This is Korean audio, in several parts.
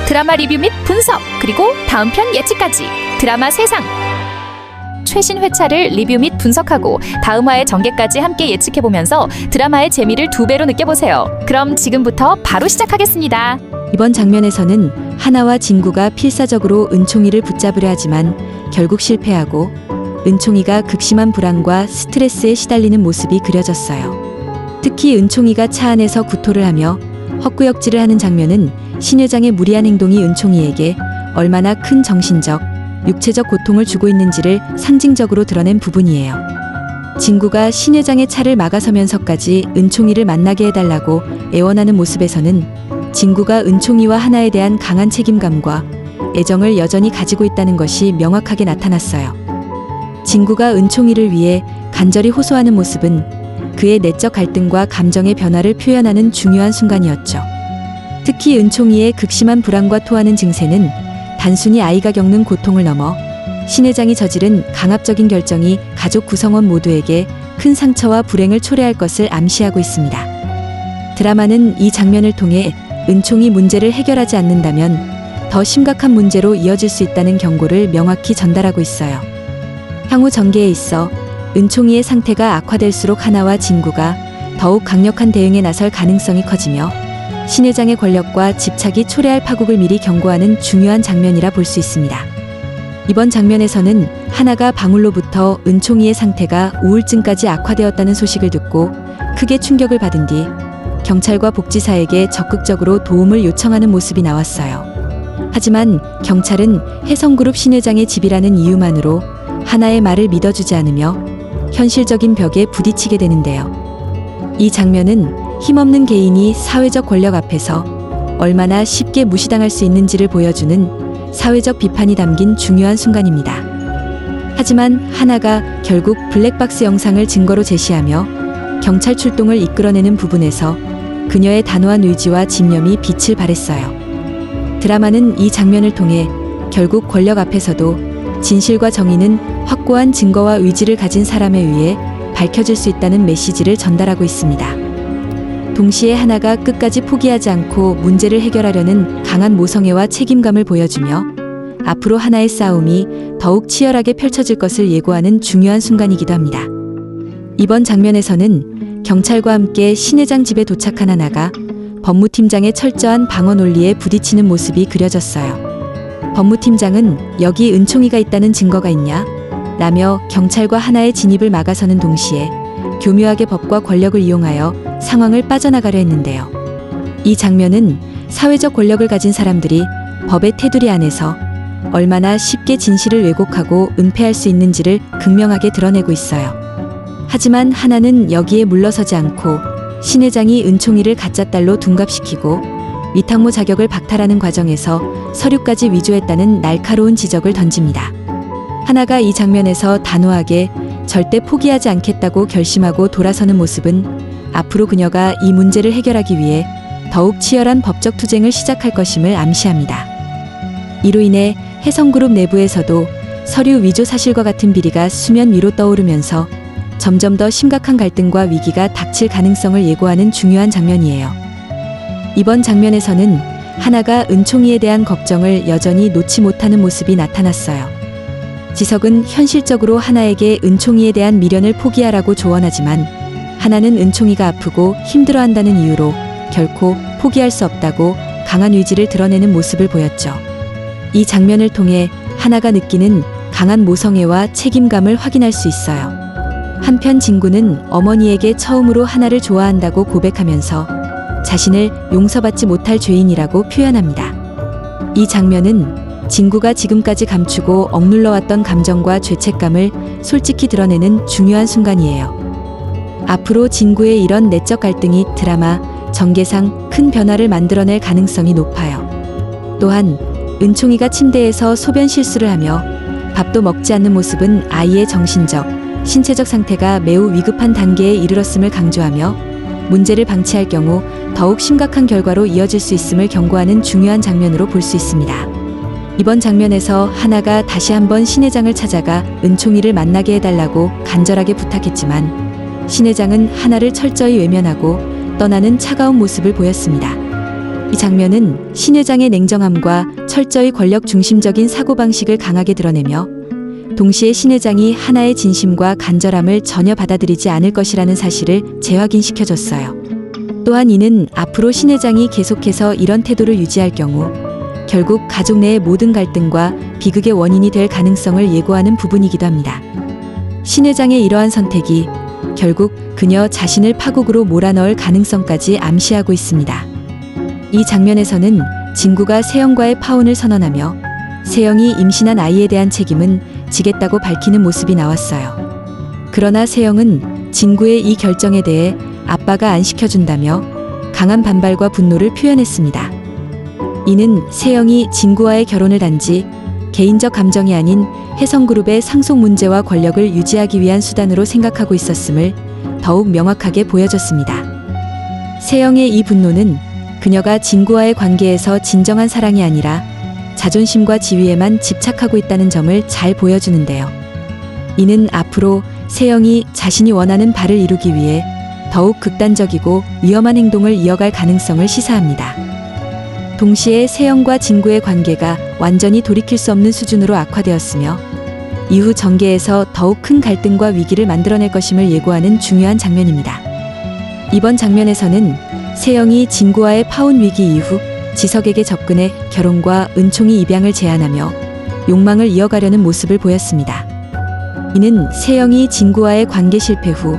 드라마 리뷰 및 분석, 그리고 다음 편 예측까지 드라마 세상. 최신 회차를 리뷰 및 분석하고 다음 화의 전개까지 함께 예측해보면서 드라마의 재미를 2배로 느껴보세요. 그럼 지금부터 바로 시작하겠습니다. 이번 장면에서는 하나와 진구가 필사적으로 은총이를 붙잡으려 하지만 결국 실패하고 은총이가 극심한 불안과 스트레스에 시달리는 모습이 그려졌어요. 특히 은총이가 차 안에서 구토를 하며 헛구역질을 하는 장면은 신 회장의 무리한 행동이 은총이에게 얼마나 큰 정신적, 육체적 고통을 주고 있는지를 상징적으로 드러낸 부분이에요. 진구가 신 회장의 차를 막아서면서까지 은총이를 만나게 해달라고 애원하는 모습에서는 진구가 은총이와 하나에 대한 강한 책임감과 애정을 여전히 가지고 있다는 것이 명확하게 나타났어요. 진구가 은총이를 위해 간절히 호소하는 모습은 그의 내적 갈등과 감정의 변화를 표현하는 중요한 순간이었죠. 특히 은총이의 극심한 불안과 토하는 증세는 단순히 아이가 겪는 고통을 넘어 신 회장이 저지른 강압적인 결정이 가족 구성원 모두에게 큰 상처와 불행을 초래할 것을 암시하고 있습니다. 드라마는 이 장면을 통해 은총이 문제를 해결하지 않는다면 더 심각한 문제로 이어질 수 있다는 경고를 명확히 전달하고 있어요. 향후 전개에 있어 은총이의 상태가 악화될수록 하나와 진구가 더욱 강력한 대응에 나설 가능성이 커지며 신 회장의 권력과 집착이 초래할 파국을 미리 경고하는 중요한 장면이라 볼 수 있습니다. 이번 장면에서는 하나가 방울로부터 은총이의 상태가 우울증까지 악화되었다는 소식을 듣고 크게 충격을 받은 뒤 경찰과 복지사에게 적극적으로 도움을 요청하는 모습이 나왔어요. 하지만 경찰은 혜성그룹 신 회장의 집이라는 이유만으로 하나의 말을 믿어주지 않으며 현실적인 벽에 부딪히게 되는데요. 이 장면은 힘없는 개인이 사회적 권력 앞에서 얼마나 쉽게 무시당할 수 있는지를 보여주는 사회적 비판이 담긴 중요한 순간입니다. 하지만 하나가 결국 블랙박스 영상을 증거로 제시하며 경찰 출동을 이끌어내는 부분에서 그녀의 단호한 의지와 집념이 빛을 발했어요. 드라마는 이 장면을 통해 결국 권력 앞에서도 진실과 정의는 확고한 증거와 의지를 가진 사람에 의해 밝혀질 수 있다는 메시지를 전달하고 있습니다. 동시에 하나가 끝까지 포기하지 않고 문제를 해결하려는 강한 모성애와 책임감을 보여주며 앞으로 하나의 싸움이 더욱 치열하게 펼쳐질 것을 예고하는 중요한 순간이기도 합니다. 이번 장면에서는 경찰과 함께 신 회장 집에 도착한 하나가 법무팀장의 철저한 방어 논리에 부딪히는 모습이 그려졌어요. 법무팀장은 여기 은총이가 있다는 증거가 있냐? 라며 경찰과 하나의 진입을 막아서는 동시에 교묘하게 법과 권력을 이용하여 상황을 빠져나가려 했는데요. 이 장면은 사회적 권력을 가진 사람들이 법의 테두리 안에서 얼마나 쉽게 진실을 왜곡하고 은폐할 수 있는지를 극명하게 드러내고 있어요. 하지만 하나는 여기에 물러서지 않고 신 회장이 은총이를 가짜딸로 둔갑시키고 위탁모 자격을 박탈하는 과정에서 서류까지 위조했다는 날카로운 지적을 던집니다. 하나가 이 장면에서 단호하게 절대 포기하지 않겠다고 결심하고 돌아서는 모습은 앞으로 그녀가 이 문제를 해결하기 위해 더욱 치열한 법적 투쟁을 시작할 것임을 암시합니다. 이로 인해 혜성그룹 내부에서도 서류 위조 사실과 같은 비리가 수면 위로 떠오르면서 점점 더 심각한 갈등과 위기가 닥칠 가능성을 예고하는 중요한 장면이에요. 이번 장면에서는 하나가 은총이에 대한 걱정을 여전히 놓지 못하는 모습이 나타났어요. 지석은 현실적으로 하나에게 은총이에 대한 미련을 포기하라고 조언하지만 하나는 은총이가 아프고 힘들어한다는 이유로 결코 포기할 수 없다고 강한 의지를 드러내는 모습을 보였죠. 이 장면을 통해 하나가 느끼는 강한 모성애와 책임감을 확인할 수 있어요. 한편 진구는 어머니에게 처음으로 하나를 좋아한다고 고백하면서 자신을 용서받지 못할 죄인이라고 표현합니다. 이 장면은 진구가 지금까지 감추고 억눌러왔던 감정과 죄책감을 솔직히 드러내는 중요한 순간이에요. 앞으로 진구의 이런 내적 갈등이 드라마 전개상 큰 변화를 만들어낼 가능성이 높아요. 또한 은총이가 침대에서 소변 실수를 하며 밥도 먹지 않는 모습은 아이의 정신적, 신체적 상태가 매우 위급한 단계에 이르렀음을 강조하며 문제를 방치할 경우 더욱 심각한 결과로 이어질 수 있음을 경고하는 중요한 장면으로 볼 수 있습니다. 이번 장면에서 하나가 다시 한번 신 회장을 찾아가 은총이를 만나게 해달라고 간절하게 부탁했지만 신 회장은 하나를 철저히 외면하고 떠나는 차가운 모습을 보였습니다. 이 장면은 신 회장의 냉정함과 철저히 권력 중심적인 사고방식을 강하게 드러내며 동시에 신 회장이 하나의 진심과 간절함을 전혀 받아들이지 않을 것이라는 사실을 재확인시켜줬어요. 또한 이는 앞으로 신 회장이 계속해서 이런 태도를 유지할 경우 결국 가족 내의 모든 갈등과 비극의 원인이 될 가능성을 예고하는 부분이기도 합니다. 신 회장의 이러한 선택이 결국 그녀 자신을 파국으로 몰아넣을 가능성까지 암시하고 있습니다. 이 장면에서는 진구가 세영과의 파혼을 선언하며 세영이 임신한 아이에 대한 책임은 지겠다고 밝히는 모습이 나왔어요. 그러나 세영은 진구의 이 결정에 대해 아빠가 안 시켜준다며 강한 반발과 분노를 표현했습니다. 이는 세영이 진구와의 결혼을 단지 개인적 감정이 아닌 혜성그룹의 상속 문제와 권력을 유지하기 위한 수단으로 생각하고 있었음을 더욱 명확하게 보여줬습니다. 세영의 이 분노는 그녀가 진구와의 관계에서 진정한 사랑이 아니라 자존심과 지위에만 집착하고 있다는 점을 잘 보여주는데요. 이는 앞으로 세영이 자신이 원하는 바를 이루기 위해 더욱 극단적이고 위험한 행동을 이어갈 가능성을 시사합니다. 동시에 세영과 진구의 관계가 완전히 돌이킬 수 없는 수준으로 악화되었으며 이후 전개에서 더욱 큰 갈등과 위기를 만들어낼 것임을 예고하는 중요한 장면입니다. 이번 장면에서는 세영이 진구와의 파혼 위기 이후 지석에게 접근해 결혼과 은총이 입양을 제안하며 욕망을 이어가려는 모습을 보였습니다. 이는 세영이 진구와의 관계 실패 후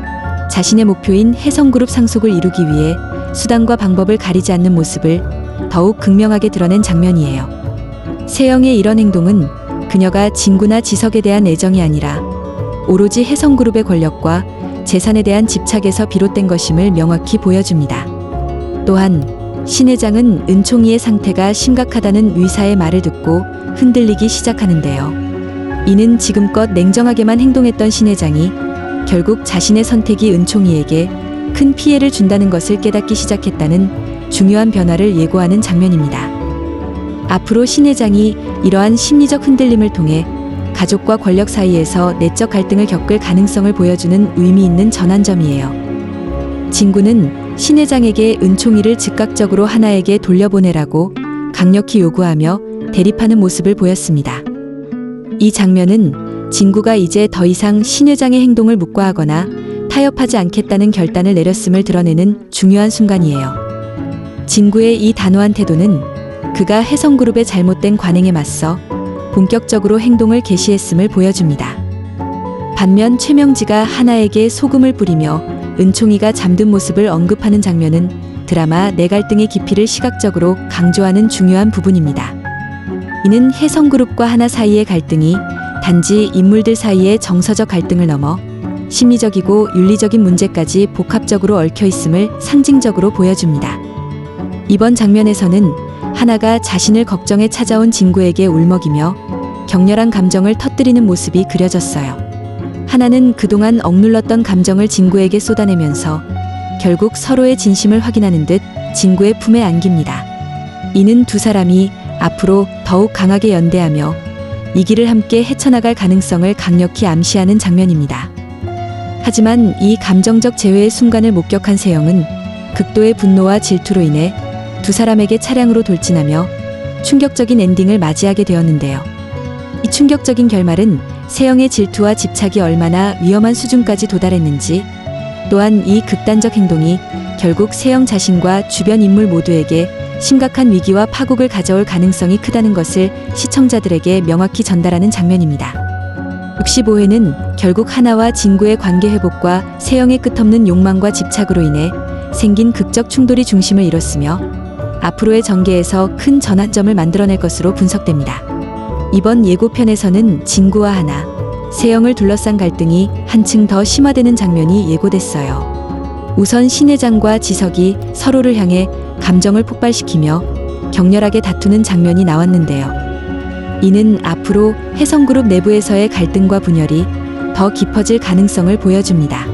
자신의 목표인 혜성그룹 상속을 이루기 위해 수단과 방법을 가리지 않는 모습을 더욱 극명하게 드러낸 장면이에요. 세영의 이런 행동은 그녀가 진구나 지석에 대한 애정이 아니라 오로지 혜성그룹의 권력과 재산에 대한 집착에서 비롯된 것임을 명확히 보여줍니다. 또한 신 회장은 은총이의 상태가 심각하다는 의사의 말을 듣고 흔들리기 시작하는데요. 이는 지금껏 냉정하게만 행동했던 신 회장이 결국 자신의 선택이 은총이에게 큰 피해를 준다는 것을 깨닫기 시작했다는 중요한 변화를 예고하는 장면입니다. 앞으로 신 회장이 이러한 심리적 흔들림을 통해 가족과 권력 사이에서 내적 갈등을 겪을 가능성을 보여주는 의미 있는 전환점이에요. 진구는 신 회장에게 은총이를 즉각적으로 하나에게 돌려보내라고 강력히 요구하며 대립하는 모습을 보였습니다. 이 장면은 진구가 이제 더 이상 신 회장의 행동을 묵과하거나 타협하지 않겠다는 결단을 내렸음을 드러내는 중요한 순간이에요. 진구의 이 단호한 태도는 그가 혜성그룹의 잘못된 관행에 맞서 본격적으로 행동을 개시했음을 보여줍니다. 반면 최명지가 하나에게 소금을 뿌리며 은총이가 잠든 모습을 언급하는 장면은 드라마 내 갈등의 깊이를 시각적으로 강조하는 중요한 부분입니다. 이는 혜성그룹과 하나 사이의 갈등이 단지 인물들 사이의 정서적 갈등을 넘어 심리적이고 윤리적인 문제까지 복합적으로 얽혀 있음을 상징적으로 보여줍니다. 이번 장면에서는 하나가 자신을 걱정해 찾아온 진구에게 울먹이며 격렬한 감정을 터뜨리는 모습이 그려졌어요. 하나는 그동안 억눌렀던 감정을 진구에게 쏟아내면서 결국 서로의 진심을 확인하는 듯 진구의 품에 안깁니다. 이는 두 사람이 앞으로 더욱 강하게 연대하며 이 길을 함께 헤쳐나갈 가능성을 강력히 암시하는 장면입니다. 하지만 이 감정적 재회의 순간을 목격한 세영은 극도의 분노와 질투로 인해 두 사람에게 차량으로 돌진하며 충격적인 엔딩을 맞이하게 되었는데요. 이 충격적인 결말은 세영의 질투와 집착이 얼마나 위험한 수준까지 도달했는지, 또한 이 극단적 행동이 결국 세영 자신과 주변 인물 모두에게 심각한 위기와 파국을 가져올 가능성이 크다는 것을 시청자들에게 명확히 전달하는 장면입니다. 65회는 결국 하나와 진구의 관계 회복과 세영의 끝없는 욕망과 집착으로 인해 생긴 극적 충돌이 중심을 이뤘으며 앞으로의 전개에서 큰 전환점을 만들어낼 것으로 분석됩니다. 이번 예고편에서는 진구와 하나, 세영을 둘러싼 갈등이 한층 더 심화되는 장면이 예고됐어요. 우선 신 회장과 지석이 서로를 향해 감정을 폭발시키며 격렬하게 다투는 장면이 나왔는데요. 이는 앞으로 혜성그룹 내부에서의 갈등과 분열이 더 깊어질 가능성을 보여줍니다.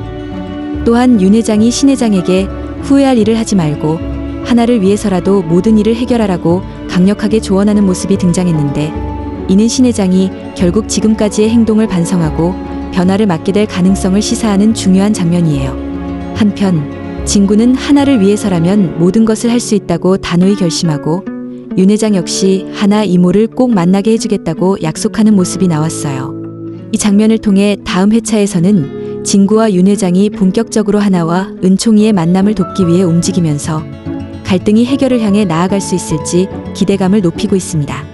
또한 윤 회장이 신 회장에게 후회할 일을 하지 말고 하나를 위해서라도 모든 일을 해결하라고 강력하게 조언하는 모습이 등장했는데, 이는 신 회장이 결국 지금까지의 행동을 반성하고 변화를 맞게 될 가능성을 시사하는 중요한 장면이에요. 한편 진구는 하나를 위해서라면 모든 것을 할 수 있다고 단호히 결심하고 윤 회장 역시 하나 이모를 꼭 만나게 해주겠다고 약속하는 모습이 나왔어요. 이 장면을 통해 다음 회차에서는 진구와 윤 회장이 본격적으로 하나와 은총이의 만남을 돕기 위해 움직이면서 갈등이 해결을 향해 나아갈 수 있을지 기대감을 높이고 있습니다.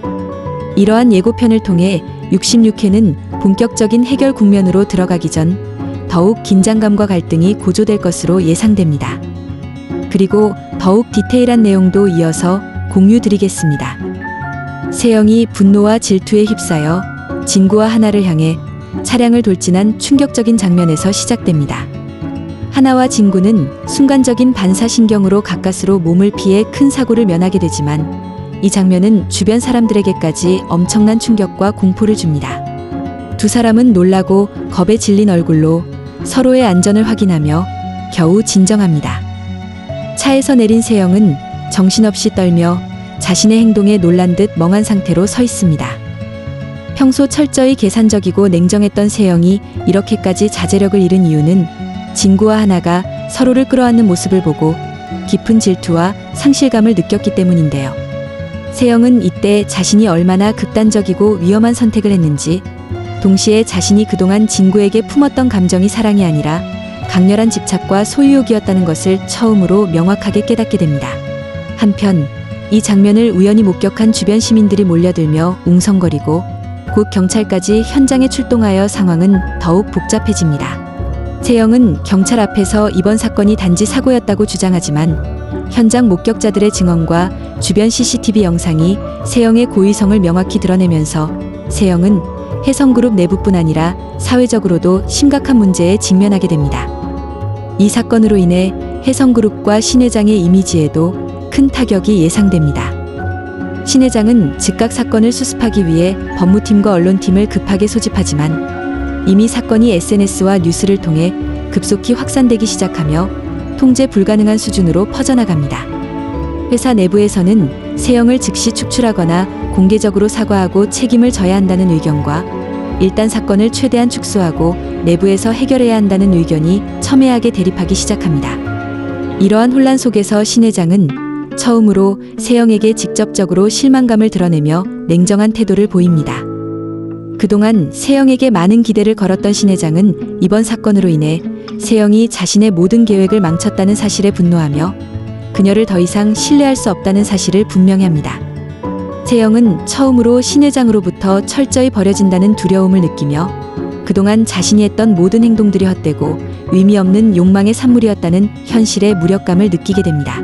이러한 예고편을 통해 66회는 본격적인 해결 국면으로 들어가기 전 더욱 긴장감과 갈등이 고조될 것으로 예상됩니다. 그리고 더욱 디테일한 내용도 이어서 공유드리겠습니다. 세영이 분노와 질투에 휩싸여 진구와 하나를 향해 차량을 돌진한 충격적인 장면에서 시작됩니다. 하나와 진구는 순간적인 반사신경으로 가까스로 몸을 피해 큰 사고를 면하게 되지만 이 장면은 주변 사람들에게까지 엄청난 충격과 공포를 줍니다. 두 사람은 놀라고 겁에 질린 얼굴로 서로의 안전을 확인하며 겨우 진정합니다. 차에서 내린 세영은 정신없이 떨며 자신의 행동에 놀란 듯 멍한 상태로 서 있습니다. 평소 철저히 계산적이고 냉정했던 세영이 이렇게까지 자제력을 잃은 이유는 진구와 하나가 서로를 끌어안는 모습을 보고 깊은 질투와 상실감을 느꼈기 때문인데요. 세영은 이때 자신이 얼마나 극단적이고 위험한 선택을 했는지, 동시에 자신이 그동안 진구에게 품었던 감정이 사랑이 아니라 강렬한 집착과 소유욕이었다는 것을 처음으로 명확하게 깨닫게 됩니다. 한편 이 장면을 우연히 목격한 주변 시민들이 몰려들며 웅성거리고 곧 경찰까지 현장에 출동하여 상황은 더욱 복잡해집니다. 세영은 경찰 앞에서 이번 사건이 단지 사고였다고 주장하지만 현장 목격자들의 증언과 주변 CCTV 영상이 세영의 고의성을 명확히 드러내면서 세영은 혜성그룹 내부뿐 아니라 사회적으로도 심각한 문제에 직면하게 됩니다. 이 사건으로 인해 혜성그룹과 신 회장의 이미지에도 큰 타격이 예상됩니다. 신 회장은 즉각 사건을 수습하기 위해 법무팀과 언론팀을 급하게 소집하지만 이미 사건이 SNS와 뉴스를 통해 급속히 확산되기 시작하며 통제 불가능한 수준으로 퍼져나갑니다. 회사 내부에서는 세영을 즉시 축출하거나 공개적으로 사과하고 책임을 져야 한다는 의견과 일단 사건을 최대한 축소하고 내부에서 해결해야 한다는 의견이 첨예하게 대립하기 시작합니다. 이러한 혼란 속에서 신 회장은 처음으로 세영에게 직접적으로 실망감을 드러내며 냉정한 태도를 보입니다. 그동안 세영에게 많은 기대를 걸었던 신 회장은 이번 사건으로 인해 세영이 자신의 모든 계획을 망쳤다는 사실에 분노하며 그녀를 더 이상 신뢰할 수 없다는 사실을 분명히 합니다. 세영은 처음으로 신 회장으로부터 철저히 버려진다는 두려움을 느끼며 그동안 자신이 했던 모든 행동들이 헛되고 의미 없는 욕망의 산물이었다는 현실의 무력감을 느끼게 됩니다.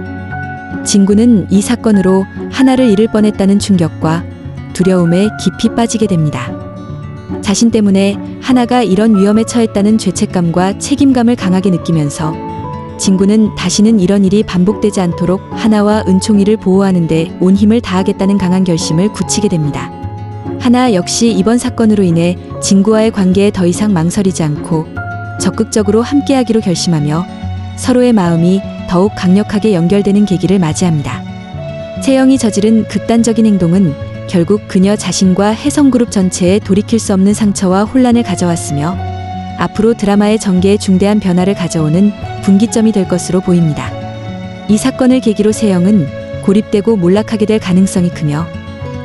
진구는 이 사건으로 하나를 잃을 뻔했다는 충격과 두려움에 깊이 빠지게 됩니다. 자신 때문에 하나가 이런 위험에 처했다는 죄책감과 책임감을 강하게 느끼면서 진구는 다시는 이런 일이 반복되지 않도록 하나와 은총이를 보호하는 데 온 힘을 다하겠다는 강한 결심을 굳히게 됩니다. 하나 역시 이번 사건으로 인해 진구와의 관계에 더 이상 망설이지 않고 적극적으로 함께하기로 결심하며 서로의 마음이 더욱 강력하게 연결되는 계기를 맞이합니다. 세영이 저지른 극단적인 행동은 결국 그녀 자신과 혜성그룹 전체에 돌이킬 수 없는 상처와 혼란을 가져왔으며 앞으로 드라마의 전개에 중대한 변화를 가져오는 분기점이 될 것으로 보입니다. 이 사건을 계기로 세영은 고립되고 몰락하게 될 가능성이 크며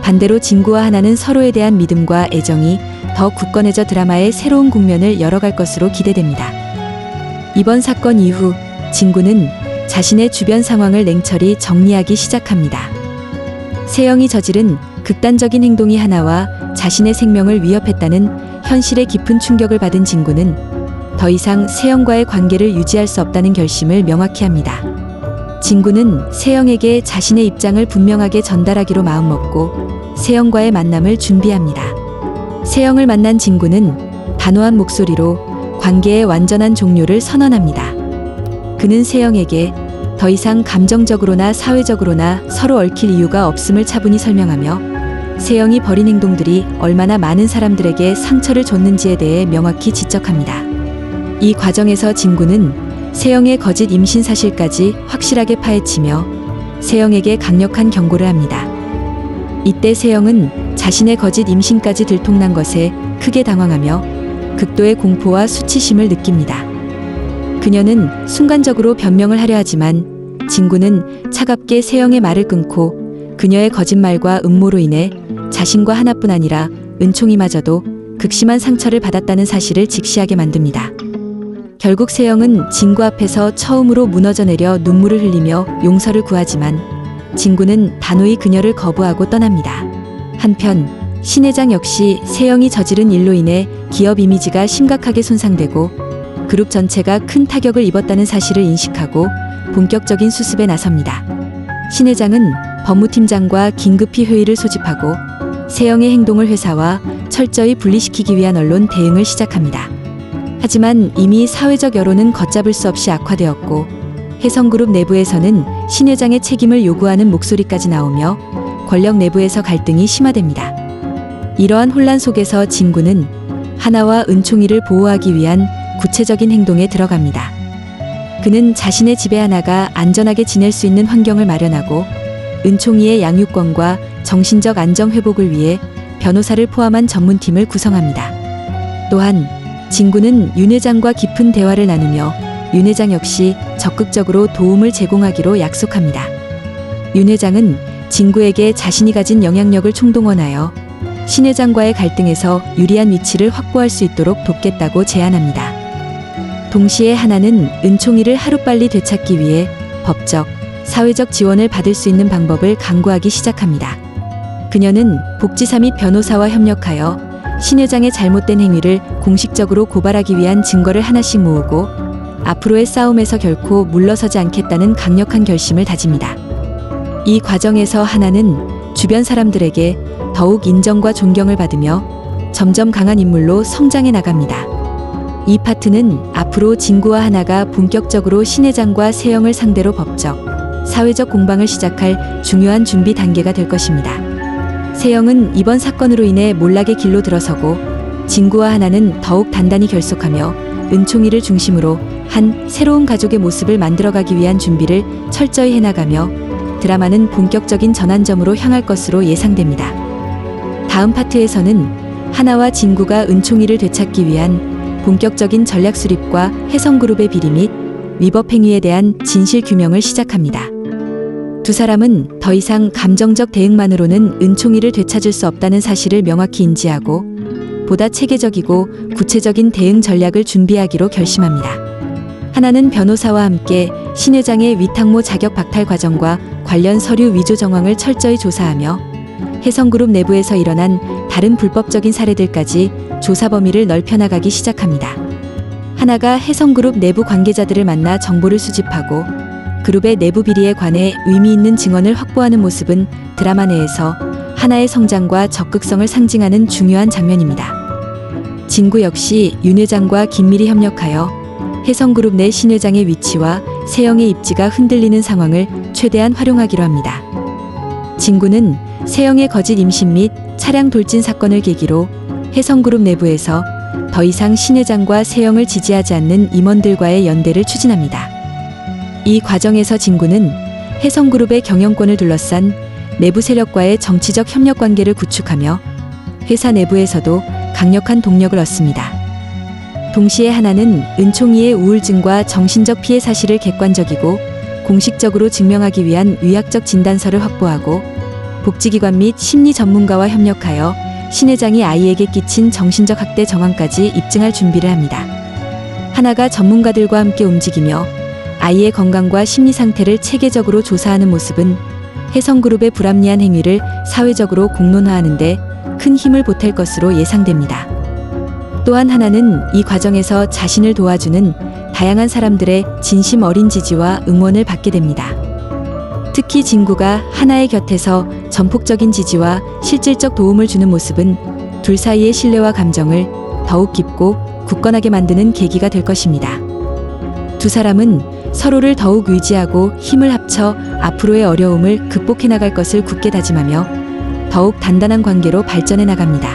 반대로 진구와 하나는 서로에 대한 믿음과 애정이 더 굳건해져 드라마의 새로운 국면을 열어갈 것으로 기대됩니다. 이번 사건 이후 진구는 자신의 주변 상황을 냉철히 정리하기 시작합니다. 세영이 저지른 극단적인 행동이 하나와 자신의 생명을 위협했다는 현실의 깊은 충격을 받은 진구는 더 이상 세영과의 관계를 유지할 수 없다는 결심을 명확히 합니다. 진구는 세영에게 자신의 입장을 분명하게 전달하기로 마음먹고 세영과의 만남을 준비합니다. 세영을 만난 진구는 단호한 목소리로 관계의 완전한 종료를 선언합니다. 그는 세영에게 더 이상 감정적으로나 사회적으로나 서로 얽힐 이유가 없음을 차분히 설명하며 세영이 벌인 행동들이 얼마나 많은 사람들에게 상처를 줬는지에 대해 명확히 지적합니다. 이 과정에서 진구는 세영의 거짓 임신 사실까지 확실하게 파헤치며 세영에게 강력한 경고를 합니다. 이때 세영은 자신의 거짓 임신까지 들통난 것에 크게 당황하며 극도의 공포와 수치심을 느낍니다. 그녀는 순간적으로 변명을 하려 하지만 진구는 차갑게 세영의 말을 끊고 그녀의 거짓말과 음모로 인해 자신과 하나뿐 아니라 은총이마저도 극심한 상처를 받았다는 사실을 직시하게 만듭니다. 결국 세영은 진구 앞에서 처음으로 무너져 내려 눈물을 흘리며 용서를 구하지만 진구는 단호히 그녀를 거부하고 떠납니다. 한편 신 회장 역시 세영이 저지른 일로 인해 기업 이미지가 심각하게 손상되고 그룹 전체가 큰 타격을 입었다는 사실을 인식하고 본격적인 수습에 나섭니다. 신 회장은 법무팀장과 긴급히 회의를 소집하고 세영의 행동을 회사와 철저히 분리시키기 위한 언론 대응을 시작합니다. 하지만 이미 사회적 여론은 걷잡을 수 없이 악화되었고 혜성그룹 내부에서는 신 회장의 책임을 요구하는 목소리까지 나오며 권력 내부에서 갈등이 심화됩니다. 이러한 혼란 속에서 진구는 하나와 은총이를 보호하기 위한 구체적인 행동에 들어갑니다. 그는 자신의 집에 하나가 안전하게 지낼 수 있는 환경을 마련하고 은총이의 양육권과 정신적 안정 회복을 위해 변호사를 포함한 전문팀을 구성합니다. 또한 진구는 윤 회장과 깊은 대화를 나누며 윤 회장 역시 적극적으로 도움을 제공하기로 약속합니다. 윤 회장은 진구에게 자신이 가진 영향력을 총동원하여 신 회장과의 갈등에서 유리한 위치를 확보할 수 있도록 돕겠다고 제안합니다. 동시에 하나는 은총이를 하루빨리 되찾기 위해 법적, 사회적 지원을 받을 수 있는 방법을 강구하기 시작합니다. 그녀는 복지사 및 변호사와 협력하여 신 회장의 잘못된 행위를 공식적으로 고발하기 위한 증거를 하나씩 모으고 앞으로의 싸움에서 결코 물러서지 않겠다는 강력한 결심을 다집니다. 이 과정에서 하나는 주변 사람들에게 더욱 인정과 존경을 받으며 점점 강한 인물로 성장해 나갑니다. 이 파트는 앞으로 진구와 하나가 본격적으로 신 회장과 세영을 상대로 법적, 사회적 공방을 시작할 중요한 준비 단계가 될 것입니다. 세영은 이번 사건으로 인해 몰락의 길로 들어서고 진구와 하나는 더욱 단단히 결속하며 은총이를 중심으로 한 새로운 가족의 모습을 만들어가기 위한 준비를 철저히 해나가며 드라마는 본격적인 전환점으로 향할 것으로 예상됩니다. 다음 파트에서는 하나와 진구가 은총이를 되찾기 위한 본격적인 전략 수립과 혜성그룹의 비리 및 위법 행위에 대한 진실 규명을 시작합니다. 두 사람은 더 이상 감정적 대응만으로는 은총이를 되찾을 수 없다는 사실을 명확히 인지하고 보다 체계적이고 구체적인 대응 전략을 준비하기로 결심합니다. 하나는 변호사와 함께 신 회장의 위탁모 자격 박탈 과정과 관련 서류 위조 정황을 철저히 조사하며 혜성그룹 내부에서 일어난 다른 불법적인 사례들까지 조사 범위를 넓혀나가기 시작합니다. 하나가 혜성그룹 내부 관계자들을 만나 정보를 수집하고 그룹의 내부 비리에 관해 의미 있는 증언을 확보하는 모습은 드라마 내에서 하나의 성장과 적극성을 상징하는 중요한 장면입니다. 진구 역시 윤 회장과 긴밀히 협력하여 혜성그룹 내 신 회장의 위치와 세영의 입지가 흔들리는 상황을 최대한 활용하기로 합니다. 진구는 세영의 거짓 임신 및 차량 돌진 사건을 계기로 혜성그룹 내부에서 더 이상 신 회장과 세영을 지지하지 않는 임원들과의 연대를 추진합니다. 이 과정에서 진구는 혜성그룹의 경영권을 둘러싼 내부 세력과의 정치적 협력 관계를 구축하며 회사 내부에서도 강력한 동력을 얻습니다. 동시에 하나는 은총이의 우울증과 정신적 피해 사실을 객관적이고 공식적으로 증명하기 위한 의학적 진단서를 확보하고 복지기관 및 심리 전문가와 협력하여 신 회장이 아이에게 끼친 정신적 학대 정황까지 입증할 준비를 합니다. 하나가 전문가들과 함께 움직이며 아이의 건강과 심리 상태를 체계적으로 조사하는 모습은 혜성그룹의 불합리한 행위를 사회적으로 공론화하는 데 큰 힘을 보탤 것으로 예상됩니다. 또한 하나는 이 과정에서 자신을 도와주는 다양한 사람들의 진심 어린 지지와 응원을 받게 됩니다. 특히 진구가 하나의 곁에서 전폭적인 지지와 실질적 도움을 주는 모습은 둘 사이의 신뢰와 감정을 더욱 깊고 굳건하게 만드는 계기가 될 것입니다. 두 사람은 서로를 더욱 의지하고 힘을 합쳐 앞으로의 어려움을 극복해 나갈 것을 굳게 다짐하며 더욱 단단한 관계로 발전해 나갑니다.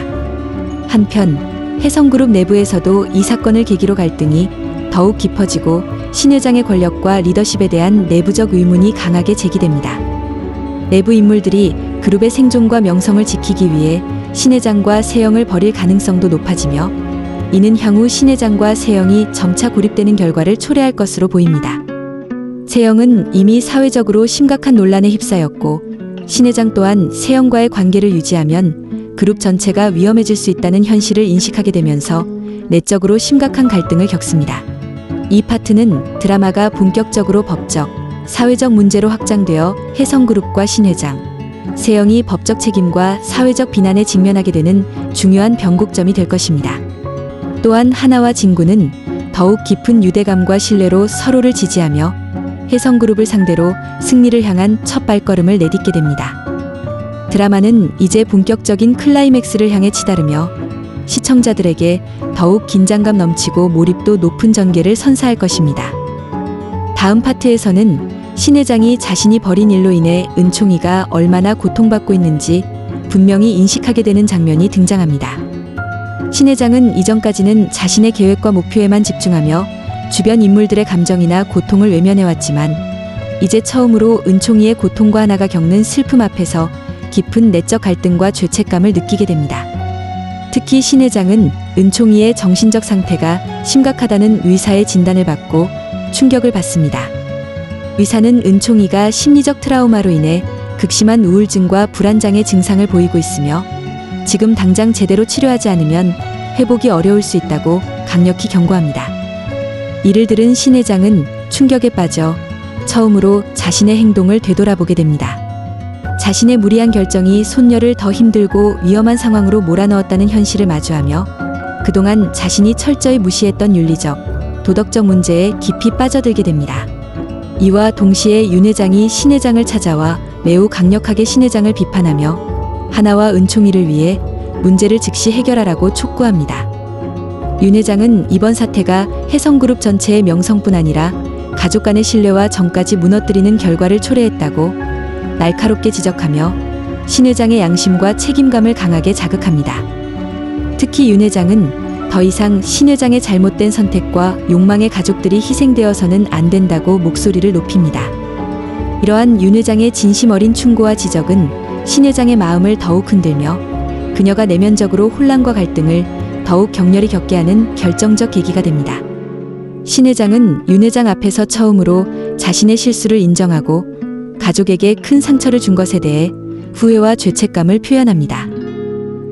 한편 혜성그룹 내부에서도 이 사건을 계기로 갈등이 더욱 깊어지고 신 회장의 권력과 리더십에 대한 내부적 의문이 강하게 제기됩니다. 내부 인물들이 그룹의 생존과 명성을 지키기 위해 신 회장과 세영을 버릴 가능성도 높아지며 이는 향후 신 회장과 세영이 점차 고립되는 결과를 초래할 것으로 보입니다. 세영은 이미 사회적으로 심각한 논란에 휩싸였고 신 회장 또한 세영과의 관계를 유지하면 그룹 전체가 위험해질 수 있다는 현실을 인식하게 되면서 내적으로 심각한 갈등을 겪습니다. 이 파트는 드라마가 본격적으로 법적, 사회적 문제로 확장되어 혜성그룹과 신 회장, 세영이 법적 책임과 사회적 비난에 직면하게 되는 중요한 변곡점이 될 것입니다. 또한 하나와 진구는 더욱 깊은 유대감과 신뢰로 서로를 지지하며 혜성그룹을 상대로 승리를 향한 첫 발걸음을 내딛게 됩니다. 드라마는 이제 본격적인 클라이맥스를 향해 치달으며 시청자들에게 더욱 긴장감 넘치고 몰입도 높은 전개를 선사할 것입니다. 다음 파트에서는 신 회장이 자신이 벌인 일로 인해 은총이가 얼마나 고통받고 있는지 분명히 인식하게 되는 장면이 등장합니다. 신 회장은 이전까지는 자신의 계획과 목표에만 집중하며 주변 인물들의 감정이나 고통을 외면해왔지만 이제 처음으로 은총이의 고통과 하나가 겪는 슬픔 앞에서 깊은 내적 갈등과 죄책감을 느끼게 됩니다. 특히 신 회장은 은총이의 정신적 상태가 심각하다는 의사의 진단을 받고 충격을 받습니다. 의사는 은총이가 심리적 트라우마로 인해 극심한 우울증과 불안장애 증상을 보이고 있으며 지금 당장 제대로 치료하지 않으면 회복이 어려울 수 있다고 강력히 경고합니다. 이를 들은 신 회장은 충격에 빠져 처음으로 자신의 행동을 되돌아보게 됩니다. 자신의 무리한 결정이 손녀를 더 힘들고 위험한 상황으로 몰아넣었다는 현실을 마주하며 그동안 자신이 철저히 무시했던 윤리적, 도덕적 문제에 깊이 빠져들게 됩니다. 이와 동시에 윤 회장이 신 회장을 찾아와 매우 강력하게 신 회장을 비판하며 하나와 은총이를 위해 문제를 즉시 해결하라고 촉구합니다. 윤 회장은 이번 사태가 혜성그룹 전체의 명성뿐 아니라 가족 간의 신뢰와 정까지 무너뜨리는 결과를 초래했다고 날카롭게 지적하며 신 회장의 양심과 책임감을 강하게 자극합니다. 특히 윤 회장은 더 이상 신 회장의 잘못된 선택과 욕망의 가족들이 희생되어서는 안 된다고 목소리를 높입니다. 이러한 윤 회장의 진심 어린 충고와 지적은 신 회장의 마음을 더욱 흔들며 그녀가 내면적으로 혼란과 갈등을 더욱 격렬히 겪게 하는 결정적 계기가 됩니다. 신 회장은 윤 회장 앞에서 처음으로 자신의 실수를 인정하고 가족에게 큰 상처를 준 것에 대해 후회와 죄책감을 표현합니다.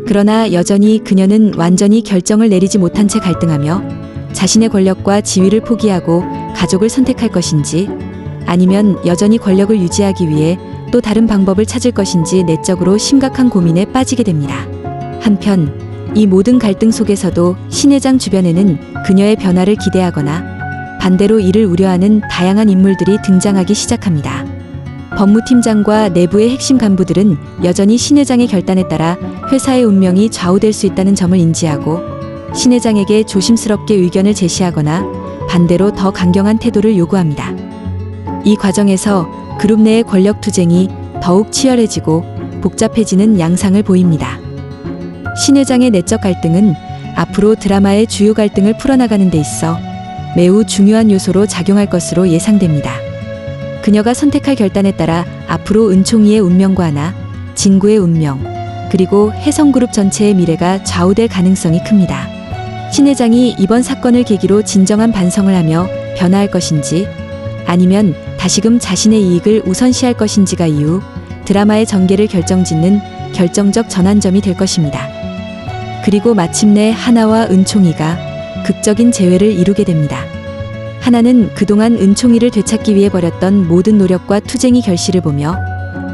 그러나 여전히 그녀는 완전히 결정을 내리지 못한 채 갈등하며 자신의 권력과 지위를 포기하고 가족을 선택할 것인지 아니면 여전히 권력을 유지하기 위해 또 다른 방법을 찾을 것인지 내적으로 심각한 고민에 빠지게 됩니다. 한편 이 모든 갈등 속에서도 신 회장 주변에는 그녀의 변화를 기대하거나 반대로 이를 우려하는 다양한 인물들이 등장하기 시작합니다. 법무팀장과 내부의 핵심 간부들은 여전히 신 회장의 결단에 따라 회사의 운명이 좌우될 수 있다는 점을 인지하고 신 회장에게 조심스럽게 의견을 제시하거나 반대로 더 강경한 태도를 요구합니다. 이 과정에서 그룹 내의 권력 투쟁이 더욱 치열해지고 복잡해지는 양상을 보입니다. 신 회장의 내적 갈등은 앞으로 드라마의 주요 갈등을 풀어나가는 데 있어 매우 중요한 요소로 작용할 것으로 예상됩니다. 그녀가 선택할 결단에 따라 앞으로 은총이의 운명과 하나, 진구의 운명, 그리고 혜성그룹 전체의 미래가 좌우될 가능성이 큽니다. 신 회장이 이번 사건을 계기로 진정한 반성을 하며 변화할 것인지 아니면 다시금 자신의 이익을 우선시할 것인지가 이후 드라마의 전개를 결정짓는 결정적 전환점이 될 것입니다. 그리고 마침내 하나와 은총이가 극적인 재회를 이루게 됩니다. 하나는 그동안 은총이를 되찾기 위해 벌였던 모든 노력과 투쟁이 결실을 보며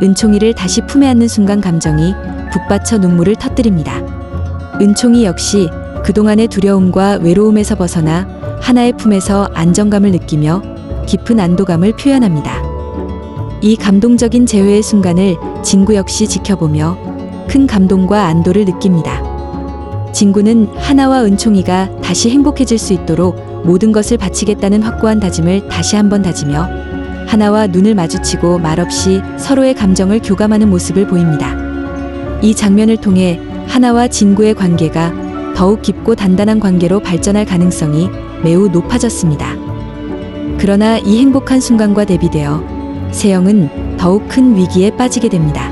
은총이를 다시 품에 안는 순간 감정이 북받쳐 눈물을 터뜨립니다. 은총이 역시 그동안의 두려움과 외로움에서 벗어나 하나의 품에서 안정감을 느끼며 깊은 안도감을 표현합니다. 이 감동적인 재회의 순간을 진구 역시 지켜보며 큰 감동과 안도를 느낍니다. 진구는 하나와 은총이가 다시 행복해질 수 있도록 모든 것을 바치겠다는 확고한 다짐을 다시 한번 다지며 하나와 눈을 마주치고 말없이 서로의 감정을 교감하는 모습을 보입니다. 이 장면을 통해 하나와 진구의 관계가 더욱 깊고 단단한 관계로 발전할 가능성이 매우 높아졌습니다. 그러나 이 행복한 순간과 대비되어 세영은 더욱 큰 위기에 빠지게 됩니다.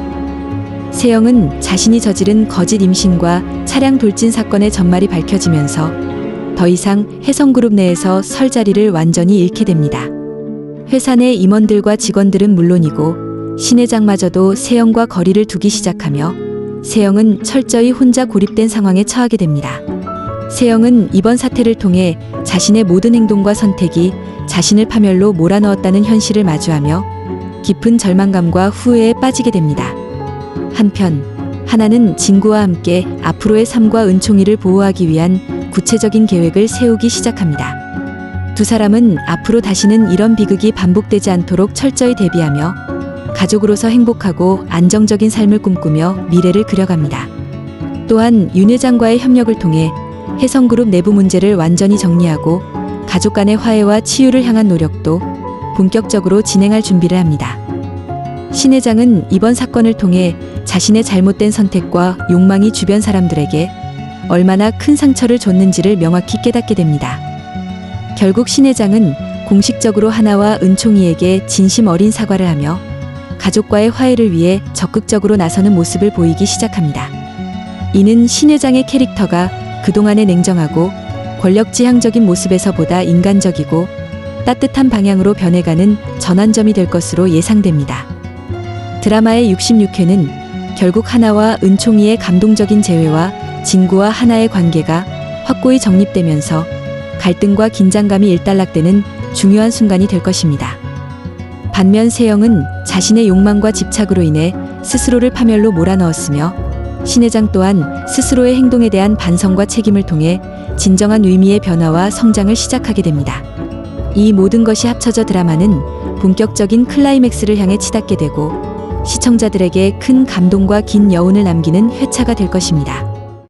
세영은 자신이 저지른 거짓 임신과 차량 돌진 사건의 전말이 밝혀지면서 더 이상 혜성그룹 내에서 설 자리를 완전히 잃게 됩니다. 회사 내 임원들과 직원들은 물론이고 신 회장마저도 세영과 거리를 두기 시작하며 세영은 철저히 혼자 고립된 상황에 처하게 됩니다. 세영은 이번 사태를 통해 자신의 모든 행동과 선택이 자신을 파멸로 몰아넣었다는 현실을 마주하며 깊은 절망감과 후회에 빠지게 됩니다. 한편 하나는 진구와 함께 앞으로의 삶과 은총이를 보호하기 위한 구체적인 계획을 세우기 시작합니다. 두 사람은 앞으로 다시는 이런 비극이 반복되지 않도록 철저히 대비하며 가족으로서 행복하고 안정적인 삶을 꿈꾸며 미래를 그려갑니다. 또한 윤 회장과의 협력을 통해 혜성그룹 내부 문제를 완전히 정리하고 가족 간의 화해와 치유를 향한 노력도 본격적으로 진행할 준비를 합니다. 신 회장은 이번 사건을 통해 자신의 잘못된 선택과 욕망이 주변 사람들에게 얼마나 큰 상처를 줬는지를 명확히 깨닫게 됩니다. 결국 신 회장은 공식적으로 하나와 은총이에게 진심 어린 사과를 하며 가족과의 화해를 위해 적극적으로 나서는 모습을 보이기 시작합니다. 이는 신 회장의 캐릭터가 그동안의 냉정하고 권력지향적인 모습에서보다 인간적이고 따뜻한 방향으로 변해가는 전환점이 될 것으로 예상됩니다. 드라마의 66회는 결국 하나와 은총이의 감동적인 재회와 진구와 하나의 관계가 확고히 정립되면서 갈등과 긴장감이 일단락되는 중요한 순간이 될 것입니다. 반면 세영은 자신의 욕망과 집착으로 인해 스스로를 파멸로 몰아넣었으며 신 회장 또한 스스로의 행동에 대한 반성과 책임을 통해 진정한 의미의 변화와 성장을 시작하게 됩니다. 이 모든 것이 합쳐져 드라마는 본격적인 클라이맥스를 향해 치닫게 되고 시청자들에게 큰 감동과 긴 여운을 남기는 회차가 될 것입니다.